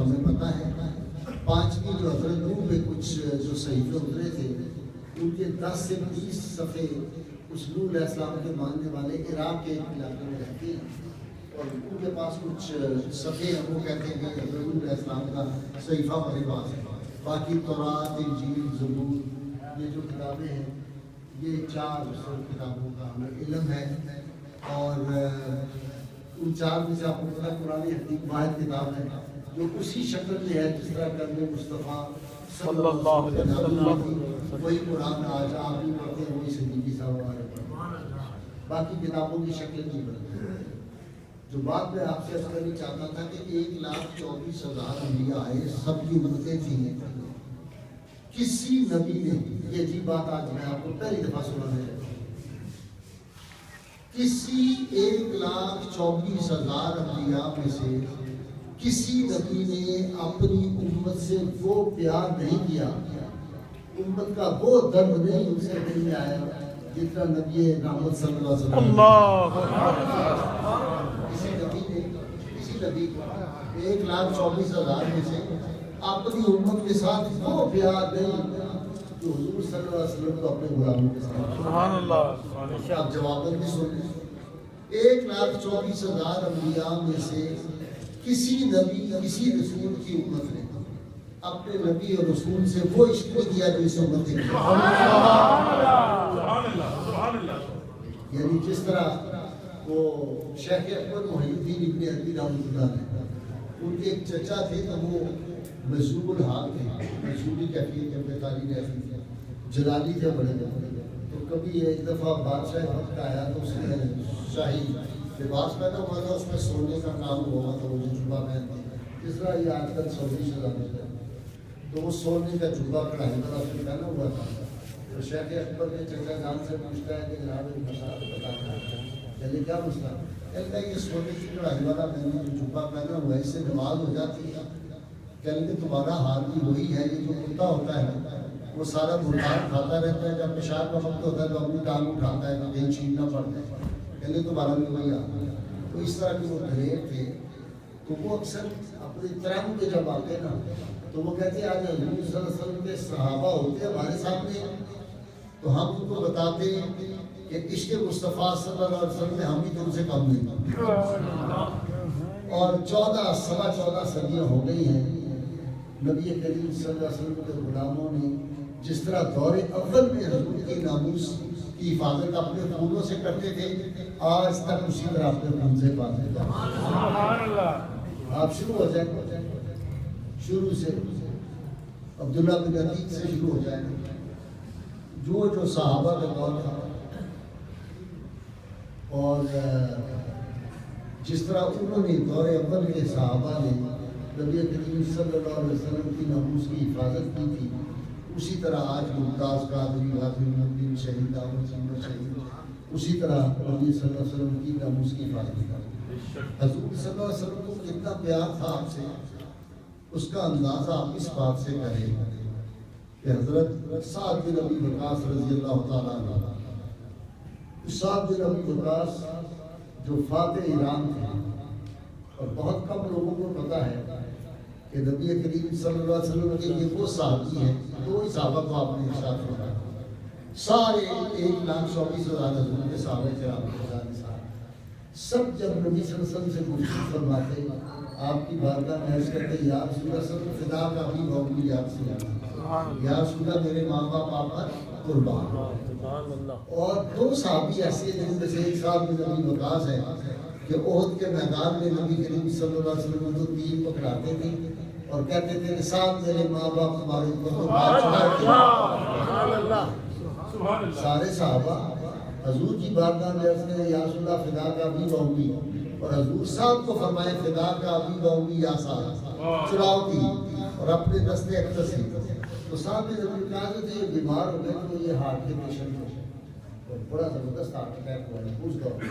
ہمیں پتہ ہے 5ویں جو حضرت نوح پہ کچھ جو صحیفے اترے تھے ان کے 10 سے 20 صفحے اس نوح علیہ السلام کے ماننے والے عراق کے علاقے میں رہتے ہیں اور ان کے پاس کچھ صفحے ہیں وہ کہتے ہیں کہ حضرت نوح علیہ السلام کا صحیفہ ہمارے پاس ہے. باقی تورات، انجیل، زبور یہ جو کتابیں ہیں یہ 4 کتابوں کا ہمیں علم ہے اور ان 4 میں سے آپ کو پتہ قرآن حکیم واحد کتاب ہے جو اسی شکل میں ہے جس طرح کلمہ مصطفیٰ صلی اللہ علیہ وسلم وہی قرآن آج آپ بھی پڑھتے ہیں وہی صدیقی صاحب ہمارے پڑھتے ہیں. باقی کتابوں کی شکل نہیں بدلتی. جو بات میں آپ سے عرض کرنی چاہتا تھا کہ 1,24,000 انبیاء آئے سب کی امتیں تھیں. کسی نبی نے یہ عجیب بات آج میں آپ کو پہلی دفعہ سنا ہے کسی 1,24,000 انبیاء میں سے کسی نبی نے اپنی امت سے وہ پیار نہیں کیا امت کا وہ درد نہیں ان سے نہیں آیا جتنا نبی رحمت صلی اللہ علیہ وسلم کسی نبی کو 1,24,000 میں سے اپنی امت کے ساتھ وہ پیار نہیں جو حضور صلی اللہ علیہ وسلم کو اپنے غلاموں کے ساتھ. سبحان اللہ. آپ جواب بھی سن لیں 1,24,000 انبیاء میں سے کسی نبی کسی رسول کی امت نے اپنے نبی اور رسول سے وہ عشق کیا جو اس امت نے کیا. یعنی جس طرح وہ شیخ اکبر محی الدین ابن عربی رحمۃ اللہ نے ان کے ایک چچا تھے تو وہ مجذوب الحال تھے مجذوبی کیفیت کے اپنے تعلیم ایسی تھے جلالی تھے بڑے بڑے. تو کبھی ایک دفعہ بادشاہ وقت آیا تو اس نے شاہی لباس پہنا ہوا تھا اس میں سونے کا کام ہوا تھا وہ جو جبہ پہنتے جس طرح یہ آج کل سعودی شہزادے ہیں تو وہ سونے کا جبہ کڑھائی والا اس نے پہنا ہوا تھا. تو شیخ اکبر نے چچا جان سے پوچھتا ہے کہ جناب بتانا چلیے کیا مسئلہ کہتا ہے یہ سونے کی کڑھائی والا میں نے جو جبہ پہنا ہوا ہے اس سے نماز ہو جاتی ہے. کہنے کہ تمہارا حال بھی وہی ہے یہ جو کتا ہوتا ہے وہ سارا بلدان کھاتا رہتا ہے جب پیشاب کا وقت ہوتا ہے تو اپنی ٹانگ اٹھاتا ہے کہ کہیں چھیننا پڑتا ہے. کہنے تمہارا بھی وہی حال. تو اس طرح کے وہ دلیر تھے تو وہ اکثر اپنے ترنگ پہ جب آتے نا تو وہ کہتے ہیں آج حضور صلی اللہ علیہ وسلم کے صحابہ ہوتے ہمارے سامنے تو ہم ان کو بتاتے کہ عشق مصطفیٰ صلی اللہ علیہ وسلم میں ہم بھی تم سے کم نہیں. اور 14 صدیاں ہو گئی ہیں نبی کریم صلی اللہ علیہ وسلم کے غلاموں نے جس طرح دور اول میں حضور کے ناموس کی حفاظت اپنے خونوں سے کرتے تھے آج تک اسی طرح اپنے خون سے حفاظت کرتے ہیں. آپ شروع ہو جائیں شروع سے عبداللہ بن عتیق سے شروع ہو جائیں جو صحابہ کا دور تھا اور جس طرح انہوں نے دور اول کے صحابہ نے نبی کریم صلی اللہ علیہ وسلم کی ناموس کی حفاظت کی تھی اسی طرح آج ممتاز قادری غازی الدین شہید احمد سمر شہید اسی طرح نبی صلی اللہ علیہ وسلم کی ناموس کی حفاظت کی. حضور صلی اللہ علیہ وسلم کو کتنا پیار تھا آپ سے اس کا اندازہ آپ اس بات سے کریں کہ حضرت سعد بن ابی وقاص رضی اللہ تعالیٰ عنہ سعد بن ابی وقاص جو فاتح ایران تھے اور بہت کم لوگوں کو پتہ ہے کہ نبی کریم صلی اللہ علیہ وسلم کے یہ وہ صحابی ہیں دو ہی صحابہ کو آپ نے ارشاد فرمایا سارے 1,24,000 حضور کے صحابہ کرام سب جب نبی صلی اللہ علیہ وسلم سے گفتگو فرماتے آپ کی بارگاہ میں عرض کرتے یا رسول اللہ صلی اللہ علیہ وسلم فدا کا بھی بہت یا رسول اللہ یا رسول اللہ میرے ماں باپ آپ پر قربان. اور 2 صحابی ایسے ہیں جن میں سے ایک صاحب نبی وقاص ہے کہ احد کے میدان میں نبی کریم صلی اللہ علیہ وسلم کو تیر پکڑاتے تھے اور کہتے تھے کہ ساتھ میرے ماں باپ تمہارے اوپر تو بات چڑھا کے سارے صحابہ حضور کی بارگاہ میں عرض کریں یا رسول اللہ فدا کا بھی بہومی اور حضور صاحب کو فرمائے فدا کا بھی بہومی یا صاحب چڑھاؤ کی اور اپنے دستے اکتسی. تو صاحب نے جب کہا کہ یہ بیمار ہو گئے تو یہ ہارٹ کے پیشنٹ ہو بڑا زبردست ہارٹ اٹیک ہوا ہے اس دور میں.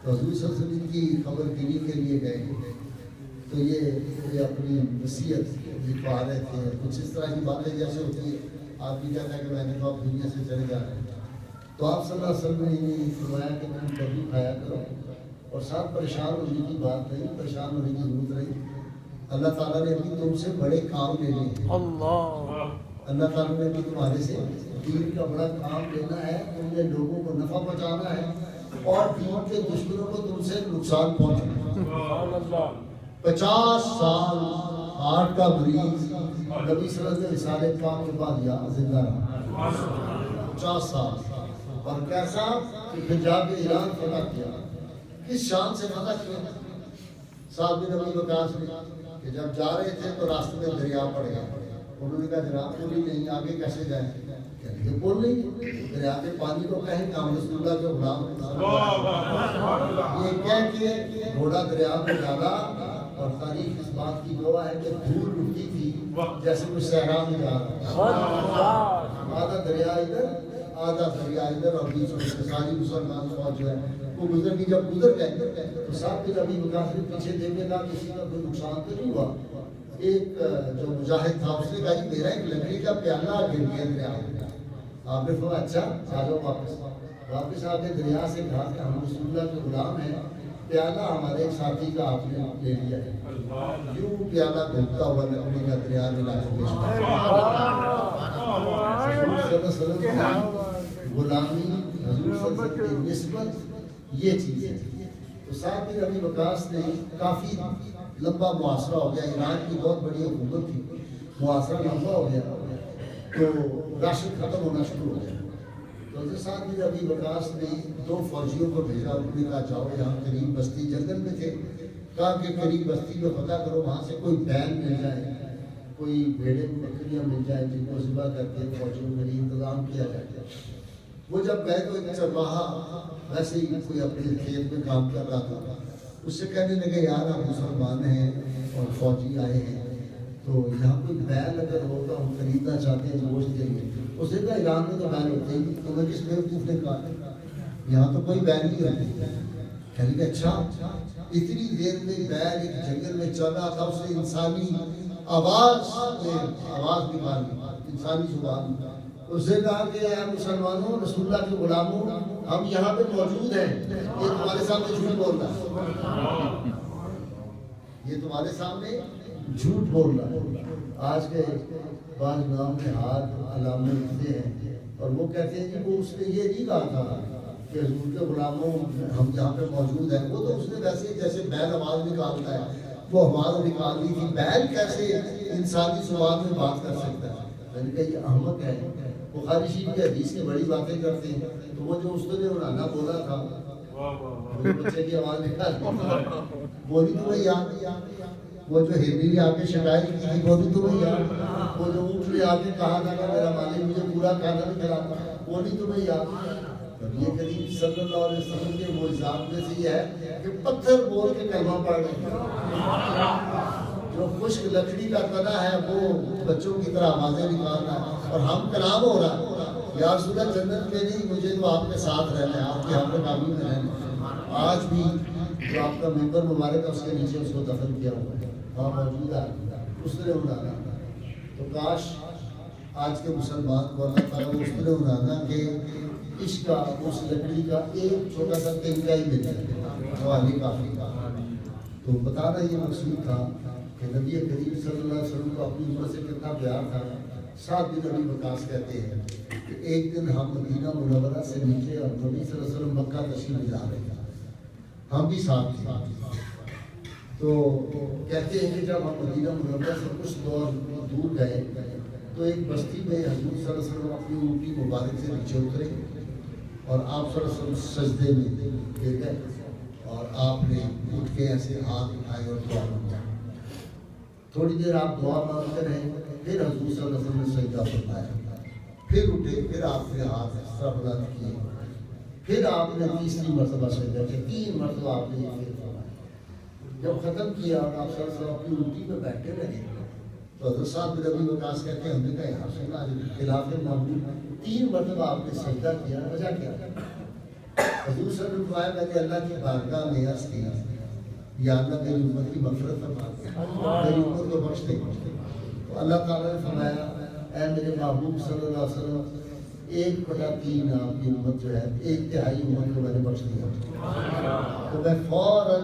تو حضور صلی اللہ علیہ وسلم کی خبر گیری کے لیے گئے تو یہ اپنی وصیت لکھوا رہے تھے کچھ اس طرح کی باتیں جیسے ہوتی ہے آپ بھی کہتا ہے کہ میں نے تو آپ دنیا سے چلے جا رہے ہیں. تو آپ صلی اللہ علیہ وسلم نے یہ فرمایا کہ تم کبھی کھایا کرو اور ساتھ پریشان ہونے کی بات نہیں پریشان ہونے کی ضرورت نہیں اللہ تعالیٰ نے ابھی تم سے بڑے کام لینے ہیں. اللہ تعالیٰ نے ابھی تمہارے سے دین کا بڑا کام لینا ہے. تم نے لوگوں کو نفع پہنچانا ہے اور دین کے دشمنوں کو تم سے نقصان پہنچانا. 50 سال ہارٹ کا مریض نبی صلی اللہ علیہ وسلم رسالے پاک کے بعد یہاں زندہ رہا. 50 سال. اور کیسا کہ پھر جا کے ایران فتح کیا. کس شان سے فتح کیا؟ صاحب بن ابی وقاص نے کہ جب جا رہے تھے تو راستے میں دریا پڑ گیا. انہوں نے کہا جناب پل ہی نہیں, آگے کیسے جائیں؟ کہ پل نہیں, دریا کے پانی کو کہیں کہ ہم رسول اللہ کے غلام. یہ کہہ کے گھوڑا دریا میں ڈالا اور تاریخ اس بات کی گواہ ہے کہ دھول اٹھتی تھی جیسے کوئی صحرا میں جا رہا. آدھا دریا ادھر آدھا دریا ادھر اور بیچ میں ساری مسلمان فوج جو ہے وہ گزر گئی. جب گزر گئے تو صاحب بن ابی وقاص نے پیچھے دیکھنے کا کسی کا کوئی نقصان تو نہیں ہوا. ایک جو مجاہد تھا اس نے کہا کہ میرا ایک لکڑی کا پیالہ گر گیا دریا میں. آپ نے فرمایا اچھا آ جاؤ واپس آ کے دریا سے کہا کہ ہم رسول اللہ کے غلام ہیں, پیالہ ہمارے ایک ساتھی کا آپ نے لے لیا ہے. یوں پیالہ گھومتا ہوا لکڑی کا دریا میں لا کے پیش کیا. غلامی حضور صلی اللہ علیہ وسلم کی نسبت یہ چیز ہے. تو صاحب بن ابی وقاص نے کافی لمبا معاصرہ ہو گیا. ایران کی بہت بڑی حکومت تھی, معاصرہ لمبا ہو گیا تو راشن ختم ہونا شروع ہو گیا. تو حضرت صاحب بن ابی وقاص نے 2 فوجیوں کو بھیجا. انہوں نے کہا جاؤ یہاں قریب بستی جنگل میں تھے, کہا کہ قریب بستی میں پتہ کرو وہاں سے کوئی بیل مل جائے, کوئی بھیڑیں بکریاں مل جائیں جن کو ذبح کر کے فوجیوں کے لیے انتظام کیا جائے. وہ جب گئے تو ایک چرواہا ویسے ہی کوئی اپنے کھیت میں کام کر رہا تھا. اس سے کہنے لگے یار ہم مسلمان ہیں اور فوجی آئے ہیں تو یہاں کوئی بیل اگر ہو تو ہم خریدنا چاہتے ہیں گوشت کے لیے. اس نے کہا ایران میں تو بیل ہوتے ہی, تو میں کس بیوقوف نے کہا یہاں تو کوئی بیل نہیں ہوتی. کہنے کہ اچھا. اتنی دیر میں بیل ایک جنگل میں چل رہا تھا, اس نے انسانی آواز نکالی, انسانی زبان. اس نے کہا کہ اے مسلمانوں, رسول اللہ کے غلاموں, ہم یہاں پہ موجود ہیں, یہ تمہارے سامنے جھوٹ بول رہا ہے, یہ تمہارے سامنے جھوٹ بول رہا ہے. آج کے بعض نام میں ہاتھ علامے لکھتے ہیں اور وہ کہتے ہیں کہ وہ اس نے یہ نہیں کہا تھا کہ حضور کے غلاموں ہم یہاں پہ موجود ہیں. وہ تو اس نے ویسے جیسے بیل آواز نکالتا ہے وہ آواز نکال دی تھی. بیل کیسے انسانی زبان میں بات کر سکتا ہے؟ میں نے کہا یہ احمق ہے. بخاری شریف کی حدیث کی بڑی باتیں کرتے ہیں. تو وہ جو اس نے عمرانہ بولا تھا بچے کی آواز نکال بولی تو وہی یاد. وہ جو ہرنی نے آ کے شکایت کی تھی بولی تو وہی یاد. وہ جو اونٹ نے آ کے کہا تھا کہ میرا مالک مجھے پورا کھانا نہیں کھلاتا بولی تو وہی یاد. نبی کریم صلی اللہ علیہ وسلم کے معجزات میں سے یہ ہے کہ پتھر بول کے کلمہ پڑھ رہے ہیں. جو خشک لکڑی کا تنا ہے وہ بچوں کی طرح آوازیں نکال رہا ہے اور ہم کلام ہو رہا ہے. یا رسول اللہ جنت میں نہیں, مجھے تو آپ کے ساتھ رہنا ہے, آپ کے ہم کامی میں رہنا ہے. آج بھی جو آپ کا ممبر مبارک ہے اس کے نیچے اس کو دفن کیا ہوا ہے, وہاں موجود ہے. اس نے اڑانا تو کاش آج کے مسلمان کو اللہ تعالیٰ اس نے اڑانا کہ عشق کا اس لکڑی کا ایک چھوٹا سا تنکا ہی مل جائے حوالی کافی کا. تو بتانا یہ مقصود تھا کہ نبی کریم صلی اللہ علیہ وسلم کو اپنی امت سے کتنا پیار تھا. ساتھ بن ابی وقاص کہتے ہیں کہ ایک دن ہم مدینہ منورہ سے نکلے اور نبی صلی اللہ علیہ وسلم مکہ تشریف لا رہے تھے, ہم بھی ساتھ تھے. تو کہتے ہیں کہ جب ہم مدینہ منورہ سے کچھ دور گئے تو ایک بستی میں حضور صلی اللہ علیہ وسلم اپنی اونٹی مبارک سے نیچے اترے اور آپ صلی اللہ علیہ وسلم سجدے میں گر گئے اور آپ نے اٹھ کے ایسے ہاتھ اٹھائے اور دعا مانگا. تھوڑی دیر آپ دعا مانگتے رہے, پھر حضور صلی اللہ علیہ وسلم نے سجدہ فرمایا, پھر اٹھے, پھر آپ نے ہاتھ اس طرح بلند کیے, پھر آپ نے تیسری مرتبہ سجدہ کیا, 3 مرتبہ آپ نے یہ پھر فرمایا. جب ختم کیا اور آپ صلی اللہ علیہ وسلم اپنی اونٹی پہ بیٹھے رہے تو حضرت صاحب بن ابی وقاص کہتے ہیں ہم نے کہا یہاں سنا خلاف معمول 3 مرتبہ آپ نے سجدہ کیا, وجہ کیا؟ حضور صلی اللہ علیہ وسلم نے اللہ کی بارگاہ میں عرض کیا یا اللہ میری امت کی مغفرت فرما دے, میری امت کو بخش دے. تو اللہ تعالیٰ نے فرمایا اے میرے محبوب صلی اللہ علیہ وسلم 1/3 آپ کی امت جو ہے 1/3 امت کو میں نے بخش دیا. تو میں فوراً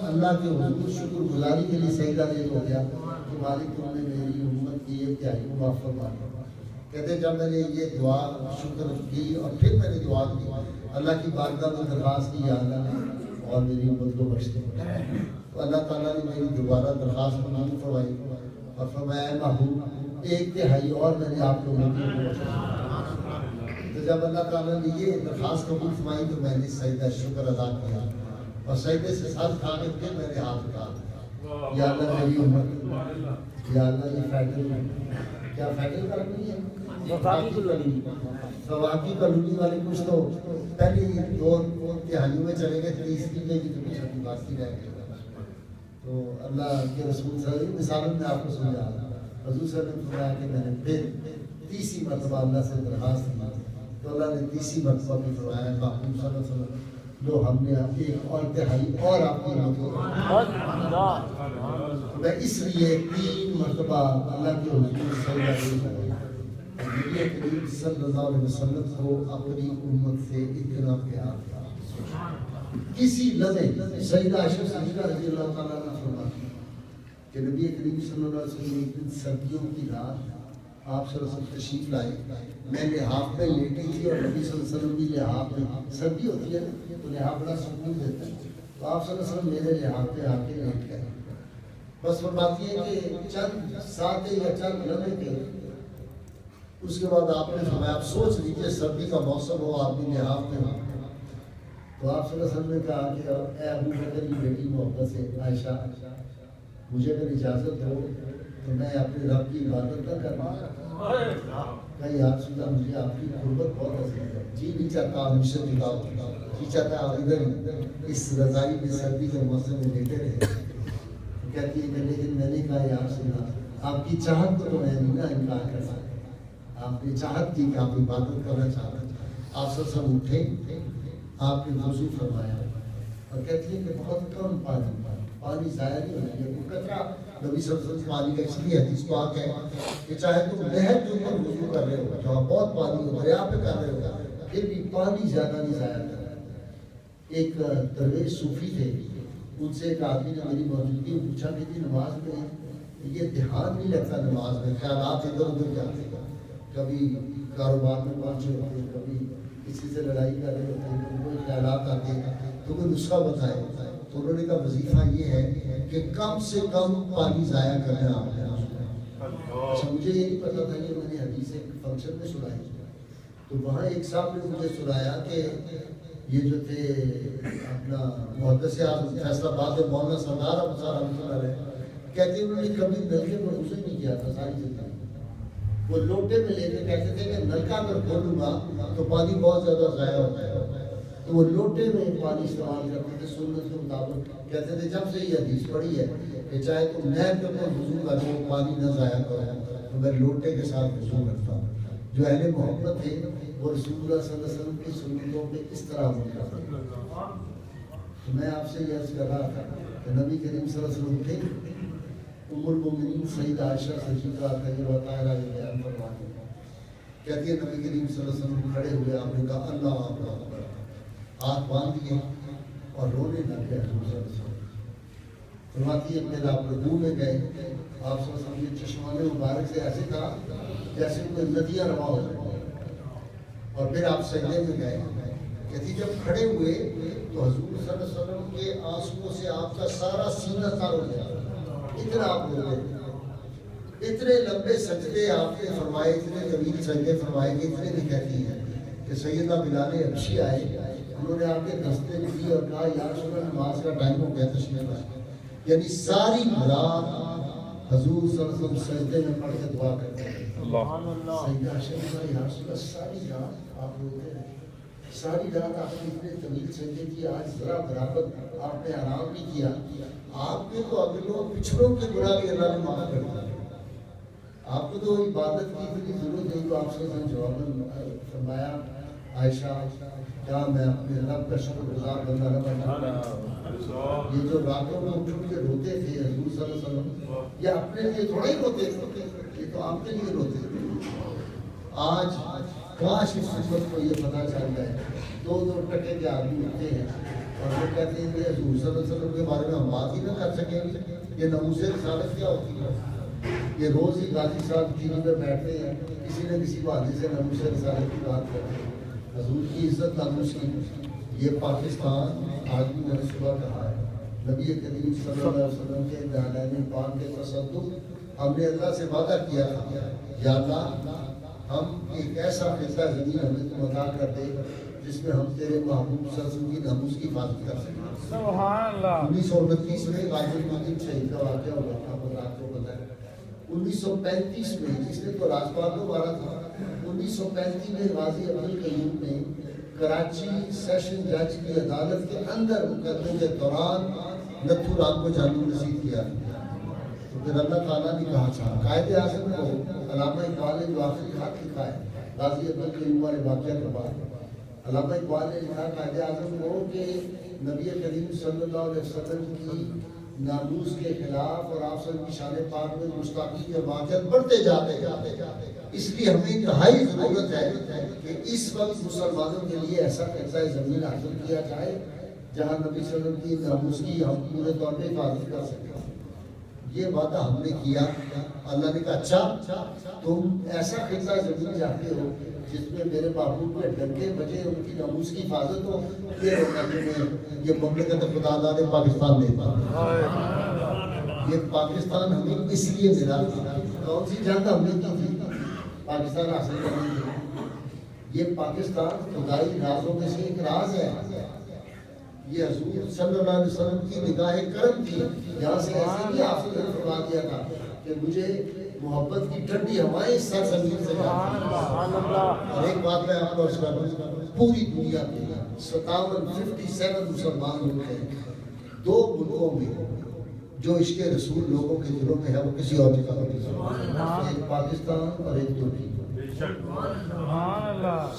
اللہ کے حضور شکر گزاری کے لیے سجدہ ریز ہو گیا کہ مالک تم نے میری امت کی 1/3 کو معاف فرما دیا. کہتے جب میں نے یہ دعا شکر کی اور پھر میں نے دعا کی اللہ کی بارگاہ میں درخواست کی یا اللہ اور میری امت کو بخش دے. تو اللہ تعالیٰ نے میری دوبارہ درخواست قبول فرمائی اور فرمایا محبوب 1/3 اور میں نے آپ لوگوں کو بخش دیا. تو جب اللہ تعالیٰ نے یہ درخواست قبول فرمائی تو میں نے سجدہ شکر ادا کیا اور سجدے سے ساتھ کھا کے پھر میں نے ہاتھ اٹھا یا اللہ میری امت یا اللہ یہ فیڈل کیا فیڈل کرنی ہے فواقی کالونی والے کچھ تو پہلی 2/3 میں چلے گئے تیسری میں بھی تو کچھ اپنی باقی رہ گئے. تو اللہ کے رسول صلی اللہ علیہ وسلم مثالوں میں آپ کو سمجھا حضور صلی اللہ علیہ وسلم نے فرمایا کہ میں نے پھر تیسری مرتبہ اللہ سے درخواست کی تو اللہ نے تیسری مرتبہ بھی فرمایا محبوب صلی اللہ علیہ وسلم لو ہم نے آپ 1/3 اور آپ کی امت کو میں اس لیے 3 مرتبہ اللہ کے حضور صلی اللہ علیہ وسلم نبی کریم صلی اللہ علیہ وسلم کو اپنی امت سے اتنا پیار تھا. کسی لمحے سیدہ عائشہ صدیقہ رضی اللہ تعالیٰ عنہ فرماتی کہ نبی کریم صلی اللہ علیہ وسلم ایک دن سردیوں کی رات آپ صلی اللہ علیہ وسلم تشریف لائے. میں لحاف میں لیٹی تھی اور نبی صلی اللہ علیہ وسلم بھی لحاف میں سردی ہوتی ہے تو لحاف بڑا سکون دیتا ہے تو آپ صلی اللہ علیہ وسلم میرے لحاف پہ آ کے لیٹ گئے. بس فرماتی ہے کہ چند ساتھ یا چند لمحے کے اس کے بعد آپ نے فرمایا آپ سوچ لیجیے سردی کا موسم ہو آپ بھی لحاف میں ہو. تو آپ صلی اللہ علیہ وسلم نے کہا کہ اے ابو بکر کی بیٹی محبت سے عائشہ مجھے اگر اجازت ہو تو میں اپنے رب کی عبادت نہ کروں. کہیں یا رسول اللہ مجھے آپ کی قربت بہت عزیز ہے جی نہیں چاہتا آپ مجھ سے جدا ہو جی چاہتا آپ ادھر اس رضائی میں سردی کے موسم میں لیٹے رہے. کہتی ہے کہ لیکن میں نے کہا یا رسول اللہ آپ کی چاہت کو تو میں نہیں نہ انکار کر سکتا. آپ نے چاہت کی کہ آپ عبادت کرنا چاہتے ہیں. آپ سب اٹھے آپ نے وضو فرمایا اور کہتی ہے کہ بہت کم پانی ضائع نہیں ہونا چاہیے. قطرہ نبی صلی اللہ علیہ وسلم پانی کا اس لیے حدیث پاک ہے کہ چاہے تم نہر کے اوپر وضو کر رہے ہو جہاں بہت پانی ہو دریا پہ کر رہے ہو پھر بھی پانی زیادہ نہیں ضائع کرنا. ایک درویش صوفی تھے ان سے ایک آدمی نے میری موجودگی میں پوچھا کہ جی نماز میں یہ دھیان نہیں لگتا نماز میں خیالات ادھر ادھر جاتے ہیں کبھی کاروبار میں پہنچے ہوتے ہیں کبھی کسی سے لڑائی کر رہے ہوتے ہیں کبھی کوئی خیالات آتے ہیں تو کوئی نسخہ بتائے. تو انہوں نے کہا وظیفہ یہ ہے کہ کم سے کم پانی ضائع کرنا آپ نے. اچھا مجھے یہ نہیں پتا تھا کہ میں نے حدیث ایک فنکشن میں سنائی تو وہاں ایک صاحب نے مجھے سنایا کہ یہ جو تھے اپنا محدث اعظم فیصل آباد میں مولانا سردار احمد صاحب رحمۃ اللہ علیہ کہتے ہیں انہوں نے کبھی نلکے پر غسل نہیں کیا تھا ساری زندگی. وہ لوٹے میں لے کے کہتے تھے کہ نلکا اگر کھولوں گا تو پانی بہت زیادہ ضائع ہوتا ہے تو وہ لوٹے میں پانی استعمال کرتے تھے سنت کے مطابق. کہتے تھے جب سے یہ حدیث پڑھی ہے کہ چاہے تم نہر کے اوپر وضو کرو پانی نہ ضائع کرو تو میں لوٹے کے ساتھ وضو کرتا ہوں. جو اہل محبت تھے وہ رسول اللہ صلی اللہ علیہ وسلم کی سنتوں پہ اس طرح عمل کرتے تھے. تو میں آپ سے یہ عرض کر رہا تھا کہ نبی کریم صلی اللہ علیہ وسلم تھے ام المؤمنین سیدہ عائشہ صدیقہ طیبہ طاہرہ یہ بیان فرماتی ہیں کہتی ہے نبی کریم صلی اللہ علیہ وسلم کھڑے ہوئے آپ نے کہا اللہ اکبر ہاتھ باندھ دیے اور رونے لگ گئے. حضور صلی اللہ علیہ وسلم فرماتی ہے پھر آپ رکوع میں گئے آپ صلی اللہ علیہ وسلم کے چشمان مبارک سے ایسے تھا جیسے کوئی ندیاں رواں ہو رہی اور پھر آپ سجدے میں گئے. کہتی جب کھڑے ہوئے تو حضور صلی اللہ علیہ وسلم کے آنسوؤں سے آپ کا سارا سینہ تر ہو گیا. اتنا آپ رو گئے اتنے لمبے سجدے آپ نے فرمائے اتنے طویل سجدے فرمائے کہ اتنے بھی کہتی ہیں کہ سیدہ بلال حبشی آئے انہوں نے آپ کے دستے دی اور کہا یا رسول اللہ نماز کا ٹائم ہو گیا تشریف لائے. یعنی ساری رات حضور صلی اللہ علیہ وسلم سجدے میں پڑھ کے دعا کرتے ہیں. سیدہ عائشہ نے کہا یا رسول اللہ ساری رات آپ روتے رہے ساری رات آپ نے اتنے طویل سجدے کیے آج ذرا برابر آپ نے آرام نہیں کیا. آپ کے تو اگلوں پچھڑوں کے گناہ بھی اللہ نے معاف کر دیا. آپ کو تو عبادت کی اتنی ضرورت نہیں تو آپ سے جواب فرمایا عائشہ کیا میں اپنے رب کا شکر گزار بندہ نہ بنا. یہ جو راتوں میں اٹھ کے روتے تھے حضور صلی اللہ علیہ وسلم یہ اپنے لیے تھوڑا ہی روتے تھے یہ تو آپ کے لیے روتے تھے. آج کاش اس امت کو یہ پتہ چل جائے. 2 ٹکے کے آدمی ہوتے ہیں اور وہ کہتے ہیں کہ حضور صلی اللہ علیہ وسلم کے بارے میں ہم بات ہی نہ کر سکیں گے. یہ ناموس رسالت کیا ہوتی ہے؟ یہ روز ہی غازی صاحب ٹی وی پہ بیٹھتے ہیں, کسی نہ کسی بہانے سے ناموس رسالت کی بات کرتے ہیں. حضور کی عزت ناموس کی. یہ پاکستان آج بھی میں نے صبح کہا ہے, نبی کریم صلی اللہ علیہ وسلم کے دانائے پاک کے تصدق ہم نے اللہ سے وعدہ کیا تھا, یا اللہ ہم ایک ایسا خطہ زمین ہمیں تو عطا کر دے جس میں ہم تیرے محبوب صلی اللہ علیہ وسلم کی ناموس کی حفاظت کر سکیں. سبحان اللہ. 1929 میں غازی المدین شہید کا واقعہ ہوا تھا, آپ کو پتہ ہے. 1935 میں جس نے تو راجپال کو مارا تھا, 1935 میں غازی عبد القیوم نے کراچی سیشن جج کی عدالت کے اندر مقدمے کے دوران نتھو رام کو جانب نصیب کیا. تو پھر اللہ تعالیٰ نے کہا تھا قائد اعظم کو, علامہ اقبال نے جو آخری خط لکھا ہے غازی عبد القیوم والے واقعہ کے بعد, علامہ اقبال نے لکھا قائد اعظم کو کہ نبی کریم صلی اللہ علیہ وسلم کی ناموس کے خلاف اور آپ صلی کی شان پاک میں گستاخی کے واقعات بڑھتے جاتے. اس لیے ہمیں انتہائی ضرورت ہے کہ اس وقت مسلمانوں کے لیے ایسا قبضہ زمین حاصل کیا جائے جہاں نبی صلی اللہ علیہ وسلم کی ناموس کی ہم پورے طور پہ حفاظت کر سکیں. یہ وعدہ ہم نے کیا. اللہ نے کہا اچھا تم ایسا خطہ زمین چاہتے ہو جس میں میرے محبوب کے ڈنکے بجے, ان کی ناموس کی حفاظت ہو, یہ مملکت خدا داد پاکستان دیتا. یہ پاکستان ہمیں اس لیے ملا. کون سی جنگ ہم نے کی تھی پاکستان حاصل کرنے کی؟ یہ پاکستان خدائی رازوں میں سے ایک راز ہے. یہ حضور صلی اللہ علیہ وسلم کی نگاہ کرم تھی. یہاں سے ایسے بھی آپ نے فرما دیا تھا کہ مجھے محبت کی ٹھنڈی ہوائیں سر زمین سے جاتی ہیں. اور ایک بات میں آپ کو عرض کروں, پوری دنیا کے 57 مسلمان ملک ہیں. 2 ملکوں میں جو عشق رسول لوگوں کے دلوں میں ہے وہ کسی اور جگہ پر نہیں. ایک پاکستان اور ایک ترکی.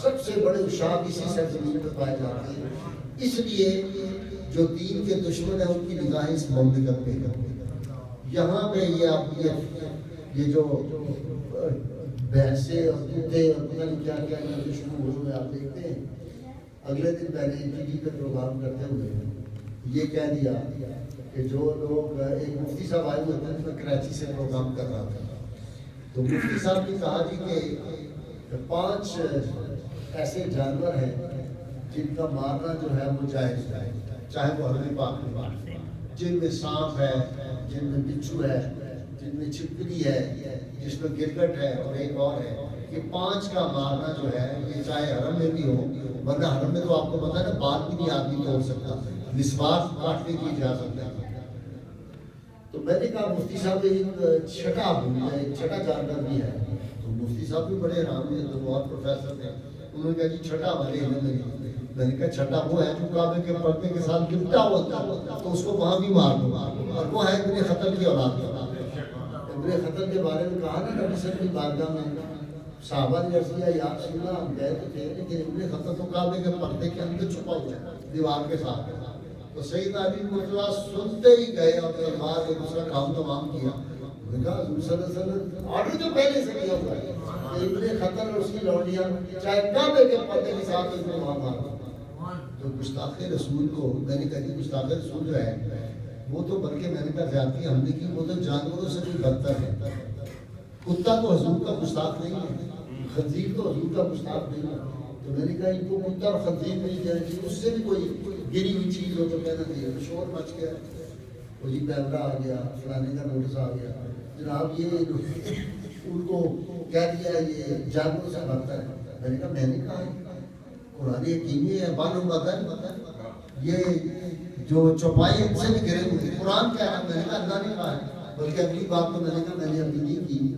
سب سے بڑے اشاق اسی سرزمین پر پائے جاتے ہیں. اس لیے جو دین کے دشمن ہیں ان کی نگاہیں اس مملکت پہ کرتے ہیں. یہاں پہ یہ جو بھینسیں اور کتے اور پتہ نہیں کیا کیا جو شروع ہوئے آپ دیکھتے ہیں. اگلے دن میں نے ٹی وی پہ پروگرام کرتے ہوئے یہ کہہ دیا کہ جو لوگ, ایک مفتی صاحب آئے ہوئے تھے, میں کراچی سے پروگرام کر رہا تھا, تو مفتی صاحب نے کہا جی کہ 5 ایسے جانور ہیں جن کا مارنا جو ہے وہ جائز ہے, چاہے وہ حرم پاک میں, جن میں سانپ ہے, جن میں بچھو ہے, جن میں چھپکلی ہے, جس میں گرگٹ ہے اور ایک اور ہے. یہ 5 کا مارنا جو ہے یہ چاہے حرم میں بھی ہو, ورنہ حرم میں تو آپ کو پتہ ہے نا بال بھی نہیں آدمی توڑ سکتا, مسواک کاٹنے کی اجازت ہے. تو میں نے کہا مفتی صاحب ایک چھٹا ہے, ایک چھٹا جانور بھی ہے. تو مفتی صاحب بھی بڑے حیران ہوئے, تو بہت پروفیسر تھے. انہوں نے کہا جی چھٹا والے علم میں. میں نے کہا چھٹا وہ ہے جو کعبے کے پردے کے ساتھ لپٹا ہوتا ہے, تو اس کو وہاں بھی مار دو. اور وہ ہے ابن خطل کی اولاد. ابن خطل کے بارے میں کہا نا نبی صلی اللہ علیہ وسلم کی بارگاہ میں صحابہ نے عرض کیا یا رسول اللہ ہم گئے تو تھے لیکن ابن خطل تو کعبے کے پردے کے اندر چھپا ہوا ہے دیوار کے ساتھ. تو سیدنا علی مرتضیٰ سنتے ہی گئے اور تلوار ایک دوسرا کام تمام کیا. میں نے کہا حضور صلی اللہ علیہ وسلم آرڈر جو پہلے سے کیا ہوا ہے کہ ابن خطل اور اس کی لوڈیاں چاہے کعبے کے پردے کے ساتھ اس میں وہاں مارا. تو گستاخ رسول کو میں نے کہا کہ گستاخ رسول جو ہے وہ تو بلکہ میں نے کہا زیادتی ہم نے کی, وہ تو جانوروں سے بھی بدتر ہے. کتا تو حضور کا گستاخ نہیں ہے, خنزیر تو حضور کا گستاخ نہیں ہے. تو میں نے کہا ان کو کتا اور خنزیر نہیں جائے گی, اس سے بھی کوئی گری ہوئی چیز ہو تو کہنا چاہیے. شور مچ گیا, وہ جی کیمرہ آ گیا, فلانے کا نوٹس آ گیا, جناب یہ ان کو کہہ دیا یہ جانوروں سے بدتر ہے. میں نے کہا میں نے کہا قرآن حکیمی ہے بانو مدن, یہ جو چوپائی ان سے بھی گرے ہوئے. قرآن کہہ رہا ہے, میں نے کہا اللہ نے کہا ہے. بلکہ اگلی بات تو میں نے کہا میں نے ابھی نہیں کی.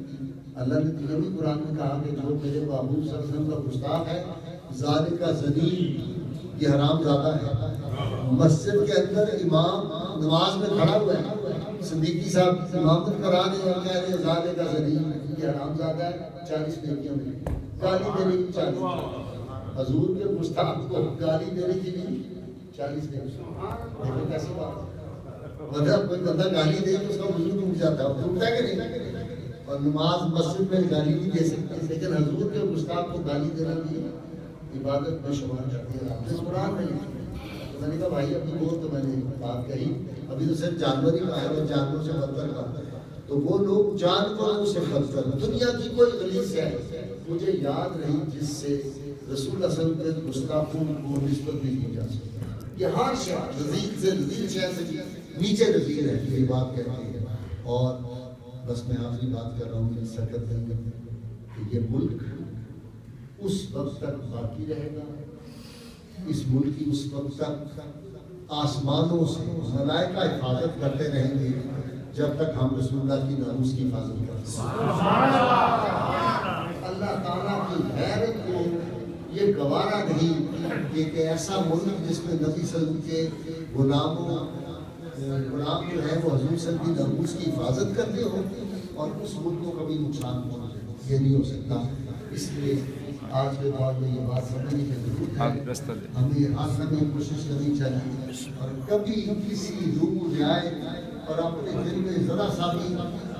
اللہ نے تو یہ بھی قرآن میں کہا کہ جو میرے محبوب صلی اللہ علیہ وسلم کا گستاخ ہے ذالک ذلیل, یہ حرام زادہ ہے. مسجد کے اندر امام نماز میں کھڑا ہوا ہے, صدیقی صاحب امامت کرا رہے اور کہہ رہے ذالک ذلیل, یہ حرام زادہ ہے, 40 نیکیاں ملی. گالی دینے کی 40, حضور کے گستاخ کو گالی دینے کی نہیں 40 نیکیاں. دیکھو کیسی بات ہے. مطلب کوئی بندہ گالی دے تو اس کا وضو ٹوٹ جاتا ہے, ٹوٹتا ہے کہ نہیں؟ اور نماز مسجد میں گالی نہیں دے سکتے، لیکن حضور کے گستاخ کو گالی دینا بھی عبادت میں شمار کرتی ہے. آپ نے قرآن میں لکھی. تو میں نے کہا بھائی ابھی وہ تو میں نے بات کہی، ابھی تو صرف جانور ہی کا ہے اور جانوروں سے بدتر کا. تو وہ لوگ جانوروں سے بدتر، دنیا کی کوئی غلیظ ہے مجھے یاد نہیں جس سے رسول اللہ صلی اللہ علیہ وسلم کے گستاخوں کو نسبت بھی دی جا سکتی. یہ ہر شے رذیل سے رذیل شے سے نیچے رذیل ہے، یہ بات کہتے ہیں. اور بس میں آخری بات کر رہا ہوں اس سرکت میں کہ یہ ملک اس وقت تک باقی رہے گا، اس ملک کی اس وقت تک آسمانوں سے ملائکہ حفاظت کرتے رہیں گے جب تک ہم رسول اللہ کی ناموس کی حفاظت کرتے ہیں. اللہ تعالیٰ کی غیرت کو یہ گوارا نہیں کہ ایک ایسا ملک جس میں نبی صلی اللہ علیہ وسلم کے غلام جو ہے وہ حضور صلی اللہ علیہ وسلم کی ناموس کی حفاظت کرتے ہو اور اس ملک کو کبھی نقصان پہنچے، یہ نہیں ہو سکتا. اس لیے آج کے دور میں یہ بات سمجھنے کی ضرورت ہے. ہمیں آخر میں کوشش کرنی چاہیے اور کبھی کسی دور جائے اور اپنے دل میں ذرا سا بھی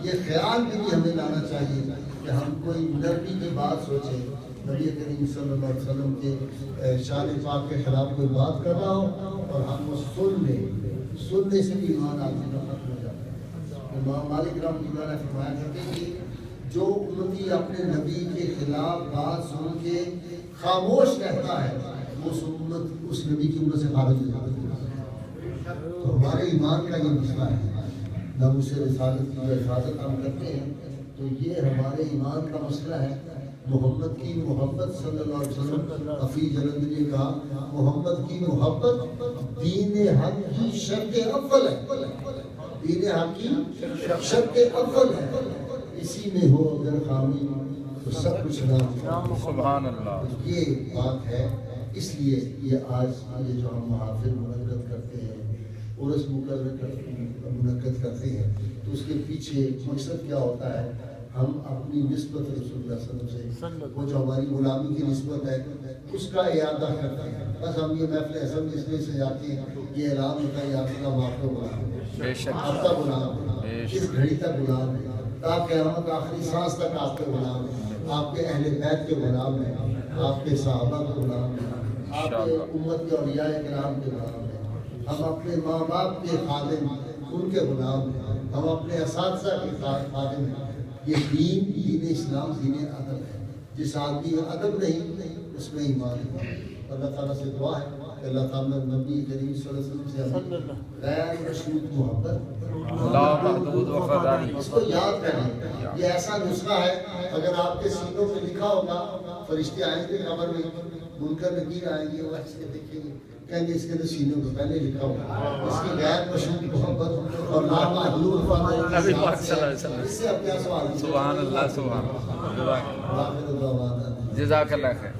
یہ خیال بھی ہمیں لانا چاہیے کہ ہم کوئی نرمی کی بات سوچیں. نبی کریم صلی اللہ علیہ وسلم کے شان پاک کے خلاف کوئی بات کر رہا ہو اور ہم وہ سننے سے بھی ایمان آدمی کا ختم ہو جاتا ہے. امام مالک رحمۃ اللہ علیہ فرمایا کرتے ہیں کہ جو امتی اپنے نبی کے خلاف بات سن کے خاموش رہتا ہے وہ اس نبی کی امت سے خارج ہو جاتا ہے. تو ہمارے ایمان کا یہ مسئلہ ہے. ناموس رسالت کی حفاظت ہم کرتے ہیں تو یہ ہمارے ایمان کا مسئلہ ہے. محمد کی محبت صلی اللہ علیہ وسلم حفیظ جلندری نے کہا محمد کی محبت دین حق کی شرط اول ہے. دین حق کی شرط اول ہے. اسی میں ہو اگر خامی تو سب کچھ نام. سبحان اللہ. یہ بات ہے. اس لیے یہ آج یہ جو ہم محافل منعقد کرتے ہیں اور اس منعقد کرتے ہیں تو اس کے پیچھے مقصد کیا ہوتا ہے؟ ہم اپنی نسبت رسول اللہ صلی اللہ علیہ وسلم سے وہ جو ہماری غلامی کی نسبت ہے اس کا اعادہ کرتے ہیں. بس ہم یہ محفل ایسم اس لیے سے جاتے ہیں یہ اعلان ہوتا ہے آپ کا آپ کا غلام، آپ کا غلام اس گھڑی تک غلام ہے تا قیامت آخری سانس تک آپ کے غلام ہیں. آپ کے اہل بیت کے غلام ہیں، آپ کے صحابہ کے غلام ہیں، آپ کے امت کے اولیاء کرام کے غلام ہیں. ہم اپنے ماں باپ کے خادم ان کے غلام ہیں، ہم اپنے اساتذہ کے خادم ہیں. یہ دین اسلام دین ادب ہے. جس آدمی میں ادب نہیں اس میں ایمان ہے. اللہ تعالیٰ سے دعا ہے کہ اللہ تعالیٰ نبی کریم صلی اللہ علیہ وسلم سے غیر مشروط محبت اس کو یاد کریں. یہ ایسا نسخہ ہے اگر آپ کے سینوں پہ لکھا ہوگا فرشتے آئیں گے قبر میں، منکر نکیر آئیں گے وہ ایسے دیکھیں گے کہیں گے اس کے تو سینوں کو پہلے لکھا ہوگا اس کی غیر مشروط محبت اور لا محلول اس سے اب کیا سوال. سبحان اللہ. سبحان اللہ. جزاک اللہ خیر.